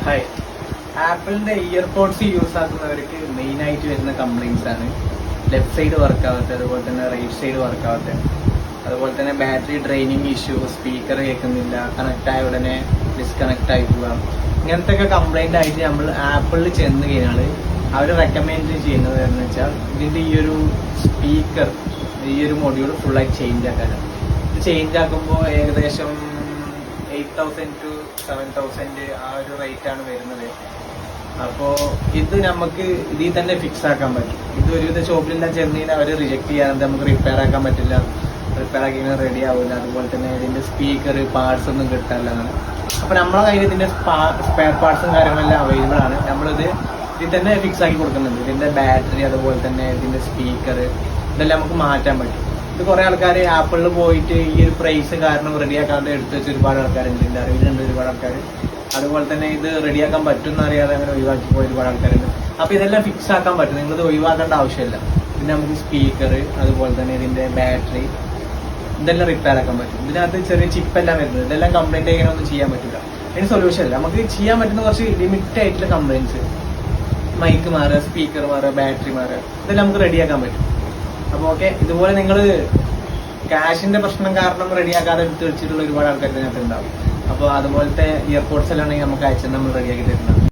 Hi, ആപ്പിളിന്റെ EarPods use ആക്കുന്നവർക്ക് main ആയിട്ട് വരുന്ന കംപ്ലൈൻസ് ആണ് ലെഫ്റ്റ് സൈഡ് വർക്ക് ആവാത്ത, അതുപോലെ തന്നെ റൈറ്റ് സൈഡ് വർക്ക് ആവാത്ത, അതുപോലെ തന്നെ ബാറ്ററി ഡ്രെയിനിങ് ഇഷ്യൂ, സ്പീക്കർ കേൾക്കുന്നില്ല, കണക്ട് ആയ ഉടനെ ഡിസ്കണക്ട് ആയി പോവാം. ഇങ്ങനത്തെ ഒക്കെ കംപ്ലൈന്റ് ആയിട്ട് നമ്മൾ ആപ്പിളിൽ ചെന്ന് കഴിഞ്ഞാൽ അവർ റെക്കമെൻഡ് ചെയ്യുന്നത് എന്ന് വെച്ചാൽ ഇതിന്റെ ഈ ഒരു സ്പീക്കർ, ഈ ഒരു മൊഡ്യൂൾ ഫുള്ളായി ചേഞ്ച് ആക്കാനാണ്. ഇത് ചേഞ്ച് ആക്കുമ്പോൾ ഏകദേശം 8,000 to 7,000 ആ ഒരു റേറ്റ് ആണ് വരുന്നത്. അപ്പോൾ ഇത് നമുക്ക് ഇതിൽ തന്നെ ഫിക്സ് ആക്കാൻ പറ്റും. ഇത് ഒരുവിധ ഷോപ്പിലെല്ലാം ചെന്ന് കഴിഞ്ഞാൽ അവർ റിജക്ട് ചെയ്യാറുണ്ട്, നമുക്ക് റിപ്പയർ ആക്കാൻ പറ്റില്ല, റിപ്പയർ ആക്കി കഴിഞ്ഞാൽ റെഡി ആവില്ല. അതുപോലെ തന്നെ ഇതിന്റെ സ്പീക്കർ പാർട്സ് ഒന്നും കിട്ടാറില്ല. അപ്പോൾ നമ്മളെ കയ്യിൽ ഇതിന്റെ സ്പെയർ പാർട്സും കാര്യങ്ങളെല്ലാം അവൈലബിൾ ആണ്. നമ്മളിത് ഇതിൽ തന്നെ ഫിക്സ് ആക്കി കൊടുക്കുന്നുണ്ട്. ഇതിന്റെ ബാറ്ററി, അതുപോലെ തന്നെ ഇതിന്റെ സ്പീക്കർ, ഇതെല്ലാം നമുക്ക് മാറ്റാൻ പറ്റും. ഇത് കുറെ ആൾക്കാർ ആപ്പിളിൽ പോയിട്ട് ഈ ഒരു പ്രൈസ് കാരണം റെഡിയാക്കാതെ എടുത്ത് വെച്ച് ഒരുപാട് ആൾക്കാരുണ്ട്, ഇതിന്റെ അറിവിലുണ്ട് ഒരുപാട് ആൾക്കാർ. അതുപോലെ തന്നെ ഇത് റെഡിയാക്കാൻ പറ്റുമെന്ന് അറിയാതെ അങ്ങനെ ഒഴിവാക്കി പോയ ഒരുപാട് ആൾക്കാരുണ്ട്. അപ്പൊ ഇതെല്ലാം ഫിക്സ് ആക്കാൻ പറ്റും, നിങ്ങളിത് ഒഴിവാക്കേണ്ട ആവശ്യമില്ല. പിന്നെ നമുക്ക് സ്പീക്കർ, അതുപോലെ തന്നെ ഇതിന്റെ ബാറ്ററി, ഇതെല്ലാം റിപ്പയർ ആക്കാൻ പറ്റും. ഇതിനകത്ത് ചെറിയ ചിപ്പെല്ലാം വരുന്നത്, ഇതെല്ലാം കംപ്ലൈന്റ് ചെയ്യാൻ ഒന്നും ചെയ്യാൻ പറ്റില്ല. അതിന് സൊല്യൂഷൻ ഇല്ല. നമുക്ക് ചെയ്യാൻ പറ്റുന്ന കുറച്ച് ലിമിറ്റഡ് ആയിട്ടുള്ള കംപ്ലൈൻറ്റ്സ്, മൈക്ക് മാറുക, സ്പീക്കർ മാറുക, ബാറ്ററി മാറുക, ഇതെല്ലാം നമുക്ക് റെഡിയാക്കാൻ പറ്റും. അപ്പോൾ ഓക്കെ, ഇതുപോലെ നിങ്ങൾ ക്യാഷിന്റെ പ്രശ്നം കാരണം റെഡിയാക്കാതെ എടുത്ത് വെച്ചിട്ടുള്ള ഒരുപാട് ആൾക്കാർ ഇതിനകത്ത് ഉണ്ടാവും. അപ്പോൾ അതുപോലത്തെ ഇയർപോഡ്സ് എല്ലാം ആണെങ്കിൽ നമുക്ക് അയച്ചാൽ നമ്മൾ റെഡിയാക്കി തരുന്നത്.